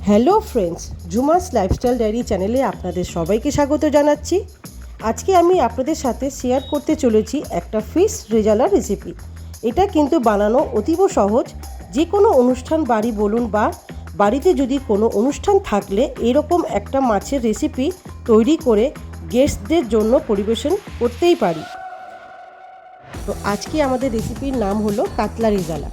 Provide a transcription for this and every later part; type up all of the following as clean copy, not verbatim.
Hello friends, Jhuma's lifestyle diary চ্যানেলে আপনাদের সবাইকে স্বাগত জানাচ্ছি। আজকে আমি আপনাদের সাথে শেয়ার করতে চলেছি একটা ফিশ রেজালা রেসিপি। এটা কিন্তু বানানো অতীব সহজ। যে কোনো অনুষ্ঠান বাড়ি বলুন বা বাড়িতে যদি কোনো অনুষ্ঠান থাকলে এরকম একটা মাছের রেসিপি তৈরি করে গেস্টদের জন্য পরিবেশন করতেই পারি। তো আজকে আমাদের রেসিপির নাম হলো কাতলা রেজালা।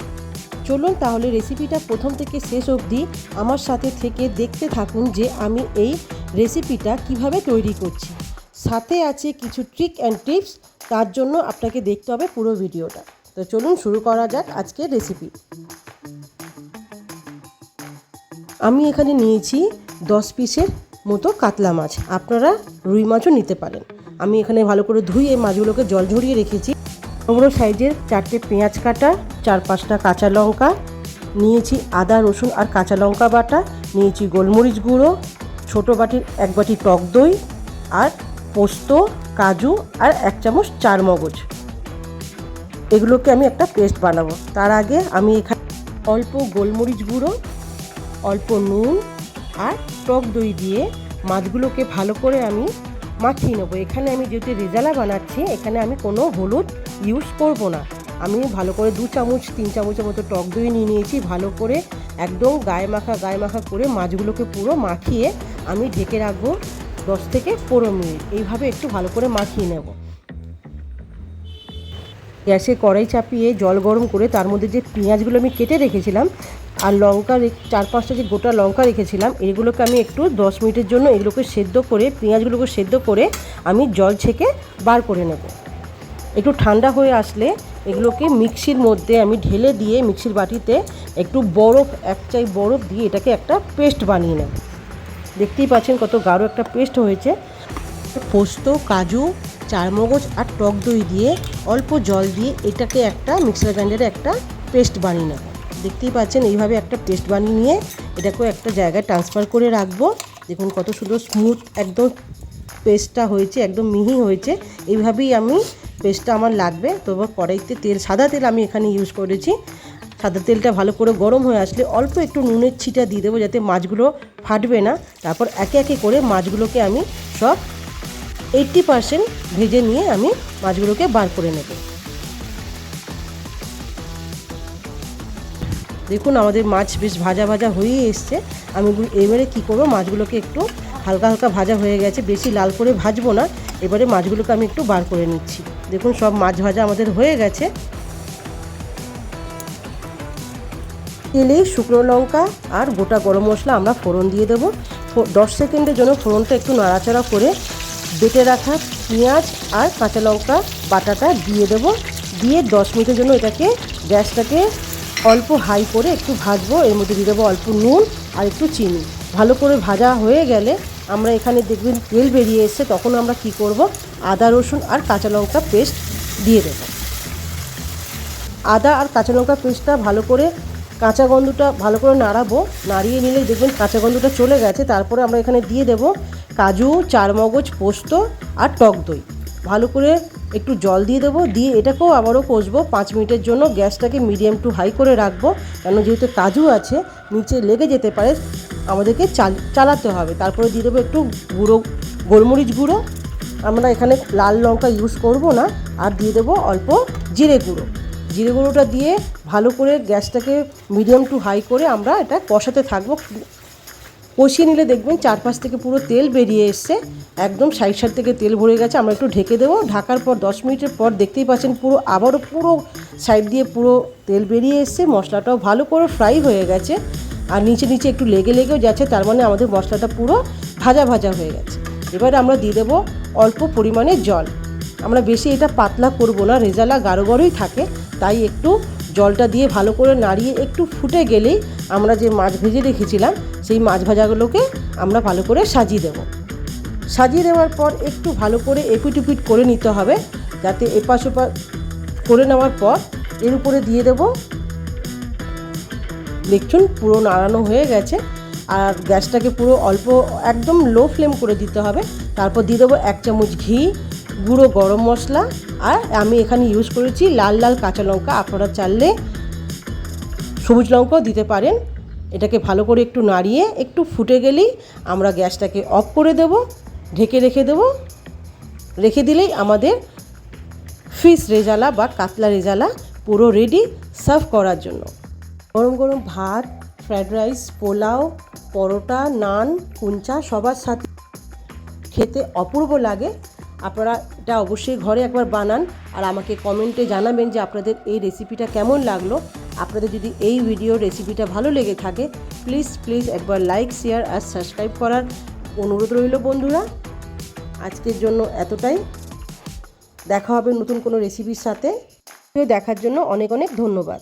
চলুন তাহলে রেসিপিটা প্রথম থেকে শেষ অবধি আমার সাথে থেকে দেখতে থাকুন যে আমি এই রেসিপিটা কিভাবে তৈরি করছি। সাথে আছে কিছু ট্রিক অ্যান্ড টিপস, তার জন্য আপনাকে দেখতে হবে পুরো ভিডিওটা। তো চলুন শুরু করা যাক আজকের রেসিপি। আমি এখানে নিয়েছি 10 পিসের মতো কাতলা মাছ, আপনারা রুই মাছও নিতে পারেন। আমি এখানে ভালো করে ধুয়ে মাছগুলোকে জল ঝরিয়ে রেখেছি। বড় সাইজের 4টে পেঁয়াজ কাটা, 4-5টা কাঁচা লঙ্কা নিয়েছি, আদা রসুন আর কাঁচা লঙ্কা বাটা নিয়েছি, গোলমরিচ গুঁড়ো, ছোটো বাটির 1 বাটি টক দই আর পোস্ত, কাজু আর 1 চামচ চারমগজ। এগুলোকে আমি একটা পেস্ট বানাবো। তার আগে আমি এখানে অল্প গোলমরিচ গুঁড়ো, অল্প নুন আর টক দই দিয়ে মাছগুলোকে ভালো করে আমি মাখিয়ে নেবো। এখানে আমি যেহেতু রেজালা বানাচ্ছি, এখানে আমি কোনো হলুদ ইউজ করব না। আমি ভালো করে 2 চামচ 3 চামচের মতো টক দই নিয়ে নিয়েছি। ভালো করে একদম গায়ে মাখা করে মাছগুলোকে পুরো মাখিয়ে আমি ঢেকে রাখবো 10 থেকে 15 মিনিট। এইভাবে একটু ভালো করে মাখিয়ে নেব। গ্যাসে কড়াই চাপিয়ে জল গরম করে তার মধ্যে যে পেঁয়াজগুলো আমি কেটে রেখেছিলাম আর লঙ্কা 4-5টা যে গোটা লঙ্কা রেখেছিলাম, এগুলোকে আমি একটু 10 মিনিটের জন্য এগুলোকে সেদ্ধ করে, পেঁয়াজগুলোকে সেদ্ধ করে আমি জল ছেঁকে বার করে নেব। একটু ঠান্ডা হয়ে আসলে এগুলোকে মিক্সির মধ্যে আমি ঢেলে দিয়ে মিক্সির বাটিতে একটু বরফ, 1 চাই বরফ দিয়ে এটাকে একটা পেস্ট বানিয়ে নেব। দেখতেই পাচ্ছেন কত গাঢ় একটা পেস্ট হয়েছে। পোস্ত, কাজু, চারমগজ আর টক দই দিয়ে অল্প জল দিয়ে এটাকে একটা মিক্সার গ্রাইন্ডারে একটা পেস্ট বানিয়ে নেব। দেখতেই পাচ্ছেন এইভাবে একটা পেস্ট বানিয়ে নিয়ে এটাকেও একটা জায়গায় ট্রান্সফার করে রাখবো। দেখুন কত সুন্দর স্মুথ একদম পেস্টটা হয়েছে, একদম মিহি হয়েছে। এইভাবেই আমি পেস্টটা আমার লাগবে। তো কড়াইতে সাদা তেল আমি এখানে ইউজ করেছি। সাদা তেলটা ভালো করে গরম হয়ে আসলে অল্প একটু নুনের ছিটা দিয়ে দেবো যাতে মাছগুলো ফাটবে না। তারপর একে একে করে মাছগুলোকে আমি সব 80% ভেজে নিয়ে আমি মাছগুলোকে বার করে নেব। দেখুন আমাদের মাছ বেশ ভাজা হয়েই এসছে। আমি এবারে কী করবো, মাছগুলোকে একটু হালকা ভাজা হয়ে গেছে, বেশি লাল করে ভাজবো না। এবারে মাছগুলোকে আমি একটু বার করে নিচ্ছি। দেখুন সব মাছ ভাজা আমাদের হয়ে গেছে। তেলে শুকনো লঙ্কা আর গোটা গরম মশলা আমরা ফোড়ন দিয়ে দেবো। 10 সেকেন্ডের জন্য ফোড়নটা একটু নাড়াচাড়া করে বেটে রাখা পেঁয়াজ আর কাঁচা লঙ্কা বাটাটা দিয়ে দেবো। দিয়ে 10 মিনিটের জন্য এটাকে গ্যাসটাকে অল্প হাই করে একটু ভাজবো। এর মধ্যে দিয়ে দেবো অল্প নুন আর একটু চিনি। ভালো করে ভাজা হয়ে গেলে আমরা এখানে দেখবেন তেল বেরিয়ে এসছে, তখন আমরা কি করব, আদা রসুন আর কাঁচা লঙ্কা পেস্ট দিয়ে দেবো। আদা আর কাঁচা লঙ্কা পেস্টটা ভালো করে কাঁচা গন্ধটা ভালো করে নাড়াবো। নাড়িয়ে নিলে দেখবেন কাঁচা গন্ধটা চলে গেছে। তারপরে আমরা এখানে দিয়ে দেব কাজু, চারমগজ, পোস্ত আর টক দই। ভালো করে একটু জল দিয়ে দেবো। দিয়ে এটাকেও আবারও কষবো 5 মিনিটের জন্য। গ্যাসটাকে মিডিয়াম টু হাই করে রাখবো, কেন যেহেতু কাজু আছে নিচে লেগে যেতে পারে, আমাদেরকে চালাতে হবে। তারপরে দিয়ে দেবো একটু গোলমরিচ গুঁড়ো। আমরা এখানে লাল লঙ্কা ইউজ করব না। আর দিয়ে দেবো অল্প জিরে গুঁড়োটা দিয়ে ভালো করে গ্যাসটাকে মিডিয়াম টু হাই করে আমরা এটা কষাতে থাকবো। কষিয়ে নিলে দেখবেন চারপাশ থেকে পুরো তেল বেরিয়ে এসছে, একদম সাইড থেকে তেল ভরে গেছে। আমরা একটু ঢেকে দেবো। ঢাকার পর 10 মিনিটের পর দেখতেই পাচ্ছেন আবারও পুরো সাইড দিয়ে পুরো তেল বেরিয়ে এসছে। মশলাটাও ভালো করে ফ্রাই হয়ে গেছে আর নিচে একটু লেগেও যাচ্ছে, তার মানে আমাদের মশলাটা পুরো ভাজা হয়ে গেছে। এবার আমরা দিয়ে দেবো অল্প পরিমাণে জল। আমরা বেশি এটা পাতলা করব না, রেজালা গাঢ়ই থাকে, তাই একটু জলটা দিয়ে ভালো করে নাড়িয়ে একটু ফুটে গেলেই আমরা যে মাছ ভেজে রেখেছিলাম সেই মাছ ভাজাগুলোকে আমরা ভালো করে সাজিয়ে দেব। সাজিয়ে দেওয়ার পর একটু ভালো করে এপিট উপিট করে নিতে হবে, যাতে এপাশ ওপাশ করে নেওয়ার পর এর উপরে দিয়ে দেব। দেখুন পুরো নাড়ানো হয়ে গেছে। আর গ্যাসটাকে পুরো অল্প একদম লো ফ্লেম করে দিতে হবে। তারপর দিয়ে দেবো 1 চামচ ঘি, গুঁড়ো গরম মশলা আর আমি এখানে ইউজ করেছি লাল কাঁচা লঙ্কা। আপনারা চাইলে সবুজ লঙ্কাও দিতে পারেন। এটাকে ভালো করে একটু নাড়িয়ে একটু ফুটে গেলেই আমরা গ্যাসটাকে অফ করে দেব, ঢেকে রেখে দেব। রেখে দিলেই আমাদের ফিশ রেজালা বা কাতলা রেজালা পুরো রেডি সার্ভ করার জন্য। গরম গরম ভাত, ফ্রায়েড রাইস, পোলাও, পরোটা, নান, কুঞ্চা সবার সাথে খেতে অপূর্ব লাগে। আপনারা এটা অবশ্যই ঘরে একবার বানান আর আমাকে কমেন্টে জানাবেন যে আপনাদের এই রেসিপিটা কেমন লাগলো। আপনাদের যদি এই ভিডিওর রেসিপিটা ভালো লেগে থাকে প্লিজ একবার লাইক, শেয়ার আর সাবস্ক্রাইব করার অনুরোধ রইল বন্ধুরা। আজকের জন্য এতটাই। দেখা হবে নতুন কোনো রেসিপির সাথে। দেখার জন্য অনেক অনেক ধন্যবাদ।